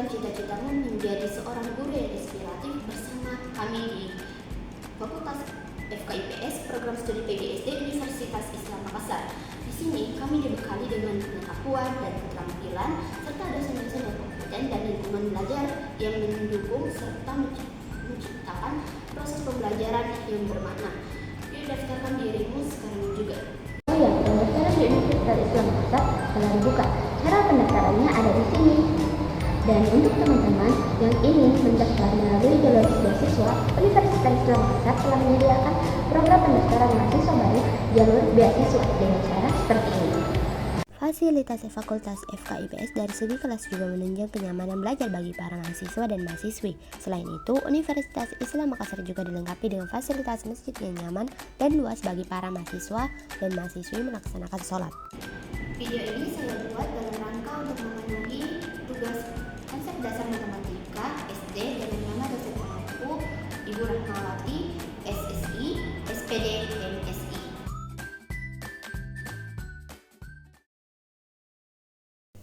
mewujudkan cita-citamu menjadi seorang guru yang inspiratif bersama kami di Fakultas FKIPS Program Studi PGSD Universitas Islam Makassar. Di sini kami dibekali dengan pengetahuan dan keterampilan serta dosen-dosen yang kompeten dan lingkungan belajar yang mendukung serta menciptakan proses pembelajaran yang bermakna. Yuk daftarkan dirimu sekarang juga. Oh ya, pendaftaran di Universitas Islam Makassar telah dibuka. Cara pendaftarannya ada di sini. Dan untuk teman-teman yang ingin mendaftar melalui jalur beasiswa, Universitas Islam Makassar telah menyediakan program pendaftaran mahasiswa baru jalur beasiswa dengan cara seperti ini. Fasilitas Fakultas FKIPS dari segi kelas juga menunjang kenyamanan belajar bagi para mahasiswa dan mahasiswi. Selain itu, Universitas Islam Makassar juga dilengkapi dengan fasilitas masjid yang nyaman dan luas bagi para mahasiswa dan mahasiswi melaksanakan sholat. Video ini saya buat dalam rangka untuk memenuhi tugas konsep dasar matematika SD dengan nama dosen pemampu Ibu Rahmawati, SSI, SPD, MSI.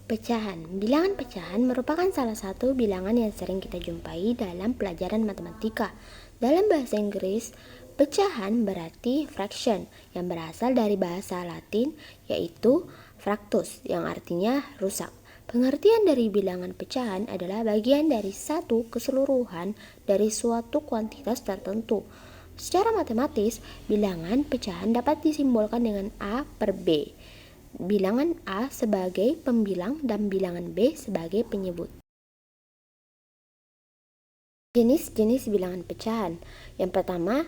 Pecahan. Bilangan pecahan merupakan salah satu bilangan yang sering kita jumpai dalam pelajaran matematika. Dalam bahasa Inggris, pecahan berarti fraction yang berasal dari bahasa Latin yaitu fractus yang artinya rusak. Pengertian dari bilangan pecahan adalah bagian dari satu keseluruhan dari suatu kuantitas tertentu. Secara matematis, bilangan pecahan dapat disimbolkan dengan A per B. Bilangan A sebagai pembilang dan bilangan B sebagai penyebut. Jenis-jenis bilangan pecahan. Yang pertama,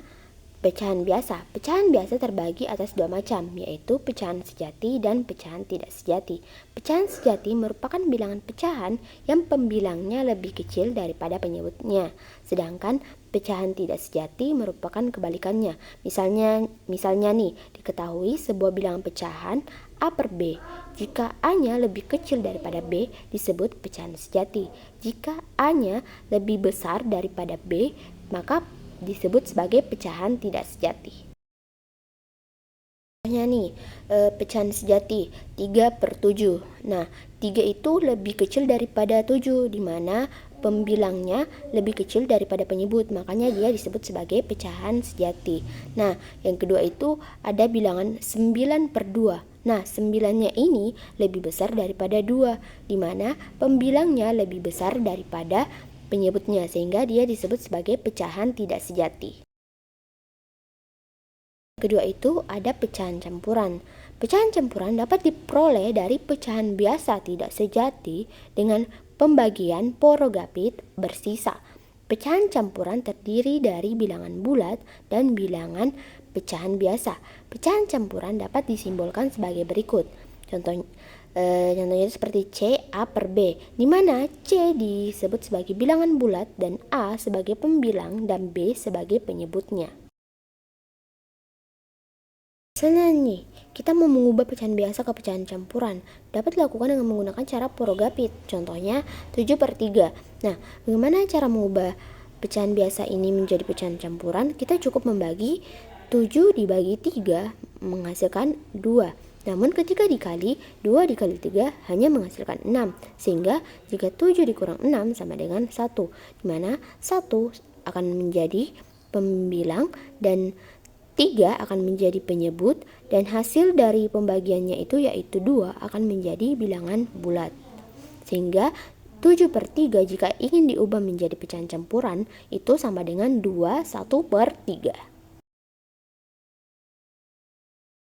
pecahan biasa. Pecahan biasa terbagi atas dua macam, yaitu pecahan sejati dan pecahan tidak sejati. Pecahan sejati merupakan bilangan pecahan yang pembilangnya lebih kecil daripada penyebutnya. Sedangkan pecahan tidak sejati merupakan kebalikannya. Misalnya nih, diketahui sebuah bilangan pecahan A per B. Jika A-nya lebih kecil daripada B, disebut pecahan sejati. Jika A-nya lebih besar daripada B, maka disebut sebagai pecahan tidak sejati. Contohnya nih, pecahan sejati 3 per 7. Nah, 3 itu lebih kecil daripada 7, di mana pembilangnya lebih kecil daripada penyebut, makanya dia disebut sebagai pecahan sejati. Nah, yang kedua itu ada bilangan 9 per 2. Nah, 9-nya ini lebih besar daripada 2, di mana pembilangnya lebih besar daripada penyebutnya, sehingga dia disebut sebagai pecahan tidak sejati. Kedua itu ada pecahan campuran. Pecahan campuran dapat diperoleh dari pecahan biasa tidak sejati dengan pembagian porogapit bersisa. Pecahan campuran terdiri dari bilangan bulat dan bilangan pecahan biasa. Pecahan campuran dapat disimbolkan sebagai berikut. Contohnya seperti C A per B, di mana C disebut sebagai bilangan bulat dan A sebagai pembilang dan B sebagai penyebutnya. Misalnya nih, kita mau mengubah pecahan biasa ke pecahan campuran, dapat dilakukan dengan menggunakan cara porogapit. Contohnya 7 per 3. Nah, bagaimana cara mengubah pecahan biasa ini menjadi pecahan campuran? Kita cukup membagi 7 dibagi 3 menghasilkan 2. Namun ketika dikali, 2 dikali 3 hanya menghasilkan 6. Sehingga jika 7 dikurang 6 sama dengan 1, di mana 1 akan menjadi pembilang dan 3 akan menjadi penyebut, dan hasil dari pembagiannya itu yaitu 2 akan menjadi bilangan bulat. Sehingga 7 per 3 jika ingin diubah menjadi pecahan campuran itu sama dengan 2 1 per 3.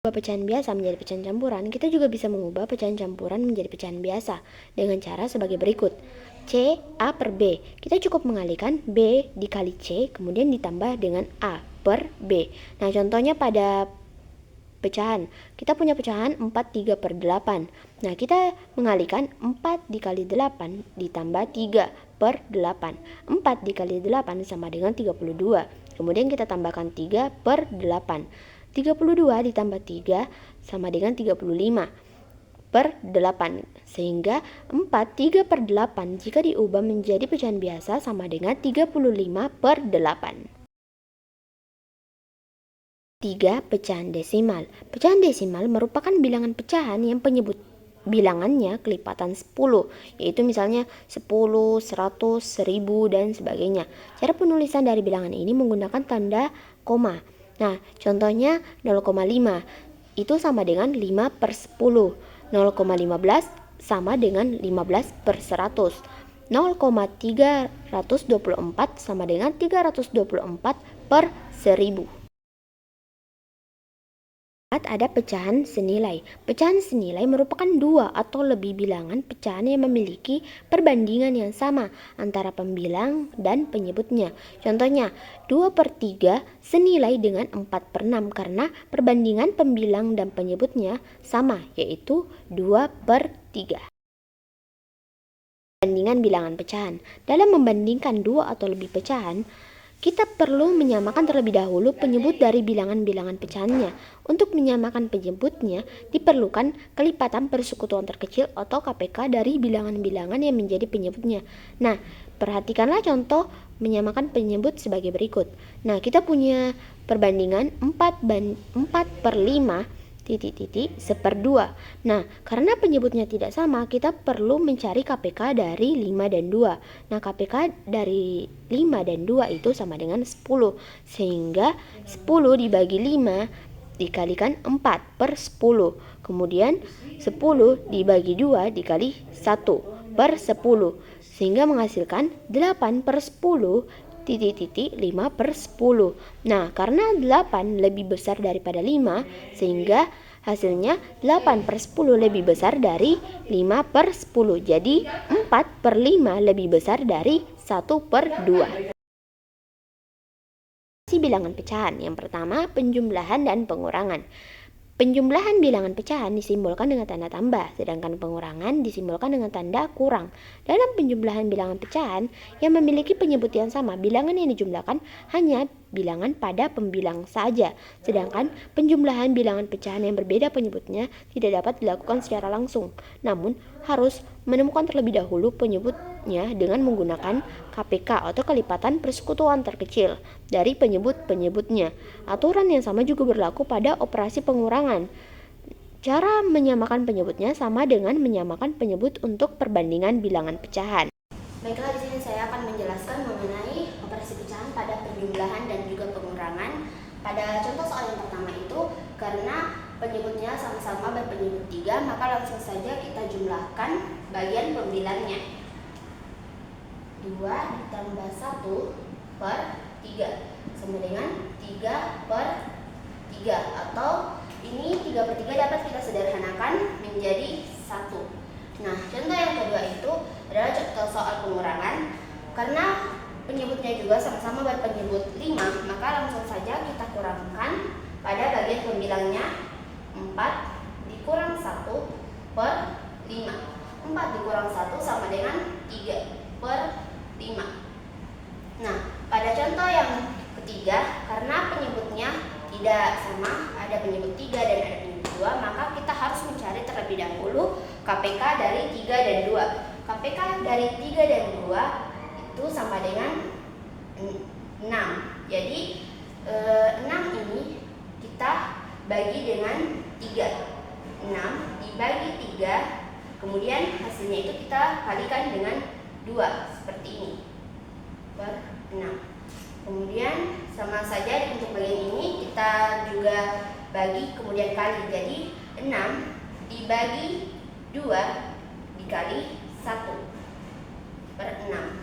Pecahan biasa menjadi pecahan campuran, kita juga bisa mengubah pecahan campuran menjadi pecahan biasa dengan cara sebagai berikut. C A per B, kita cukup mengalihkan B dikali C kemudian ditambah dengan A per B. Nah, contohnya pada pecahan, kita punya pecahan 4 3 per 8. Nah, kita mengalihkan 4 dikali 8 ditambah 3 per 8. 4 dikali 8 sama dengan 32. Kemudian kita tambahkan 3 per 8. 32 ditambah 3 sama dengan 35 per 8. Sehingga 3 per 8 jika diubah menjadi pecahan biasa sama dengan 35 per 8. 3. Pecahan desimal. Pecahan desimal merupakan bilangan pecahan yang penyebut bilangannya kelipatan 10, yaitu misalnya 10, 100, 1000, dan sebagainya. Cara penulisan dari bilangan ini menggunakan tanda koma. Nah, contohnya 0,5 itu sama dengan 5/10, 0,15 sama dengan 15/100, 0,324 sama dengan 324/1000. Ada pecahan senilai. Pecahan senilai merupakan dua atau lebih bilangan pecahan yang memiliki perbandingan yang sama antara pembilang dan penyebutnya. Contohnya, 2/3 senilai dengan 4/6 karena perbandingan pembilang dan penyebutnya sama, yaitu 2/3. Perbandingan bilangan pecahan. Dalam membandingkan dua atau lebih pecahan, kita perlu menyamakan terlebih dahulu penyebut dari bilangan-bilangan pecahannya. Untuk menyamakan penyebutnya, diperlukan kelipatan persekutuan terkecil atau KPK dari bilangan-bilangan yang menjadi penyebutnya. Nah, perhatikanlah contoh menyamakan penyebut sebagai berikut. Nah, kita punya perbandingan 4/5 1/2. Nah, karena penyebutnya tidak sama, kita perlu mencari KPK dari 5 dan 2. Nah, KPK dari 5 dan 2 itu sama dengan 10. Sehingga 10 dibagi 5 dikalikan 4/10. Kemudian 10 dibagi 2 dikali 1/10. Sehingga menghasilkan 8/10 5/10. Nah, karena 8 lebih besar daripada 5, sehingga hasilnya 8/10 lebih besar dari 5/10. Jadi 4/5 lebih besar dari 1/2. Bilangan pecahan. Yang pertama, penjumlahan dan pengurangan. Penjumlahan bilangan pecahan disimbolkan dengan tanda tambah, sedangkan pengurangan disimbolkan dengan tanda kurang. Dalam penjumlahan bilangan pecahan yang memiliki penyebut yang sama, bilangan yang dijumlahkan hanya bilangan pada pembilang saja, sedangkan penjumlahan bilangan pecahan yang berbeda penyebutnya tidak dapat dilakukan secara langsung, namun harus menemukan terlebih dahulu penyebutnya dengan menggunakan KPK atau kelipatan persekutuan terkecil dari penyebut-penyebutnya. Aturan yang sama juga berlaku pada operasi pengurangan. Cara menyamakan penyebutnya sama dengan menyamakan penyebut untuk perbandingan bilangan pecahan. Baiklah, di sini saya akan menjelaskan mengenai operasi pecahan pada penjumlahan dan juga pengurangan. Pada contoh soal yang pertama itu, karena penyebutnya sama-sama berpenyebut 3, maka langsung saja kita jumlahkan bagian pembilangnya. 2 ditambah 1/3 sama dengan 3/3, atau ini 3/3 dapat kita sederhanakan menjadi 1. Nah, contoh yang kedua itu adalah contoh soal pengurangan. Karena penyebutnya juga sama-sama berpenyebut 5, maka langsung saja kita kurangkan pada bagian pembilangnya. 4 dikurang 1/5. 4 dikurang 1 sama dengan 3/5. Nah, pada contoh yang ketiga, karena penyebutnya tidak sama, ada penyebut 3 dan ada penyebut 2, maka kita harus mencari terlebih dahulu KPK dari 3 dan 2. KPK dari 3 dan 2 itu sama dengan 6. Jadi 6 ini kita bagi dengan 3. 6 dibagi 3, kemudian hasilnya itu kita kalikan dengan 2, seperti ini, per 6. Kemudian sama saja untuk bagian ini kita juga bagi kemudian kali. Jadi 6 dibagi 2 dikali 1/6.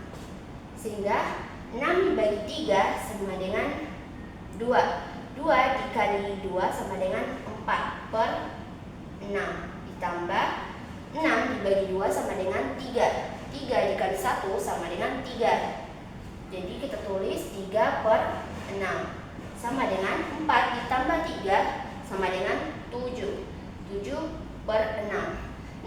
Sehingga 6 dibagi 3 sama dengan 2. 2 dikali 2 sama dengan 4/6. Ditambah 6 dibagi 2 sama dengan 3. 3 dikali 1 sama dengan 3. Jadi kita tulis 3/6 sama dengan 4 ditambah 3 sama dengan 7. 7/6.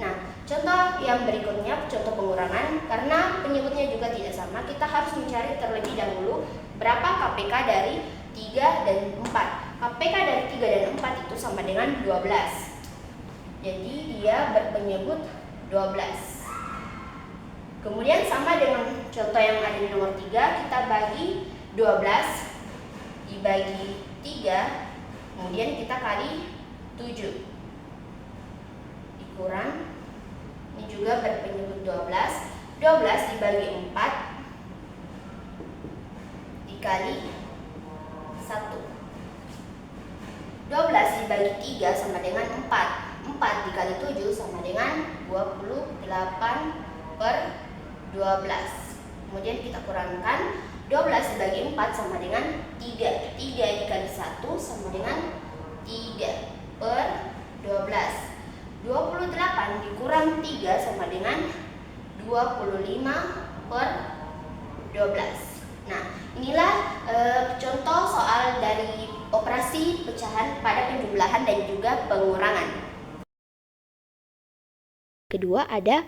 Nah, contoh yang berikutnya, contoh pengurangan. Karena penyebutnya juga tidak sama, kita harus mencari terlebih dahulu berapa KPK dari 3 dan 4. KPK dari 3 dan 4 itu sama dengan 12. Jadi dia berpenyebut 12. Kemudian sama dengan contoh yang ada di nomor 3, kita bagi 12 dibagi 3, kemudian kita kali 7 dikurang Ini juga berpenyebut 12. 12 dibagi 4 dikali 1. 12 dibagi 3 sama dengan 4. 4 dikali 7 sama dengan 28 per 12. Kemudian kita kurangkan, 12 dibagi 4 sama dengan 3. 3 dikali 1 sama dengan 3 per 12. 28 dikurang 3 sama dengan 25 per 12. Nah, inilah contoh soal dari operasi pecahan pada penjumlahan dan juga pengurangan. Kedua ada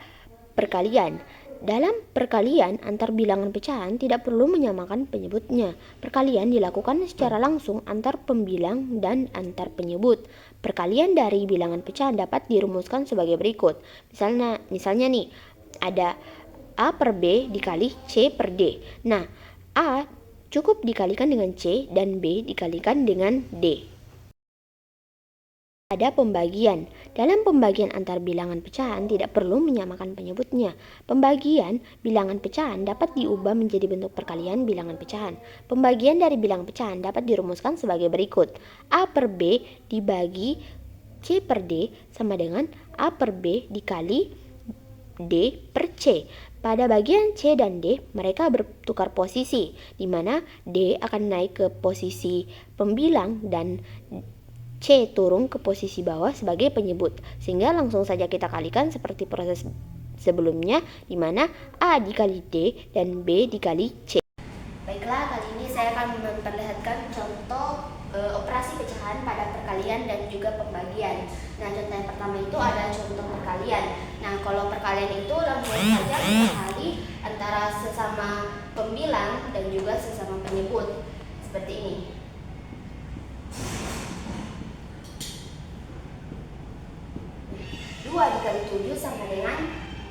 perkalian. Dalam perkalian antar bilangan pecahan tidak perlu menyamakan penyebutnya. Perkalian dilakukan secara langsung antar pembilang dan antar penyebut. Perkalian dari bilangan pecahan dapat dirumuskan sebagai berikut. Misalnya nih, ada A per B dikali C per D. Nah, A cukup dikalikan dengan C dan B dikalikan dengan D. Ada pembagian. Dalam pembagian antar bilangan pecahan tidak perlu menyamakan penyebutnya. Pembagian bilangan pecahan dapat diubah menjadi bentuk perkalian bilangan pecahan. Pembagian dari bilangan pecahan dapat dirumuskan sebagai berikut. A per B dibagi C per D sama dengan A per B dikali D per C. Pada bagian C dan D, mereka bertukar posisi, di mana D akan naik ke posisi pembilang dan C turun ke posisi bawah sebagai penyebut. Sehingga langsung saja kita kalikan seperti proses sebelumnya, di mana A dikali D dan B dikali C. Baiklah, kali ini saya akan memperlihatkan contoh operasi pecahan pada perkalian dan juga pembagian. Nah, contoh yang pertama itu adalah contoh perkalian. Nah, kalau perkalian itu langsung saja kita kali antara sesama pembilang dan juga sesama penyebut. Seperti ini. Dua dikali 7 sama dengan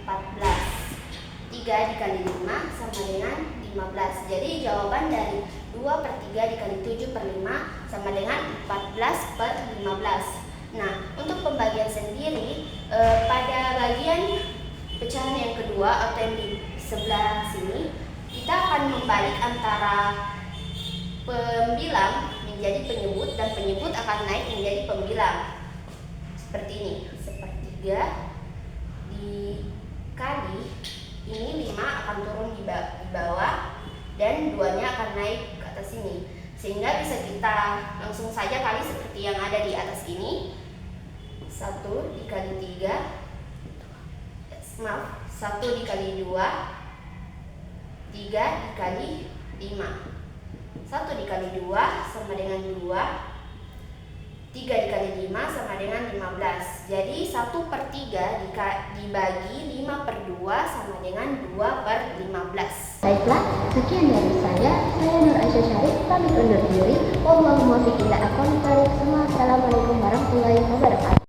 14. 3 dikali 5 sama dengan 15. Jadi jawaban dari 2 per 3 dikali 7 per 5 sama dengan 14 per 15. Nah, untuk pembagian sendiri, pada bagian pecahan yang kedua atau yang di sebelah sini, kita akan membalik antara pembilang menjadi penyebut dan penyebut akan naik menjadi pembilang. Seperti ini, sepertiga dikali ini 5 akan turun di bawah dan 2-nya akan naik ke atas sini. Sehingga bisa kita langsung saja kali seperti yang ada di atas ini. 1 dikali 3, 1 dikali 2, 3 dikali 5. 1 dikali 2 sama dengan 2, 3 dikali 5 sama dengan 15. Jadi 1 per 3 dibagi 5 per 2 sama dengan 2 per 15. Baiklah, sekian dari saya Nur Aisyah Syarif, pamit undur diri. Wassalamualaikum warahmatullahi wabarakatuh.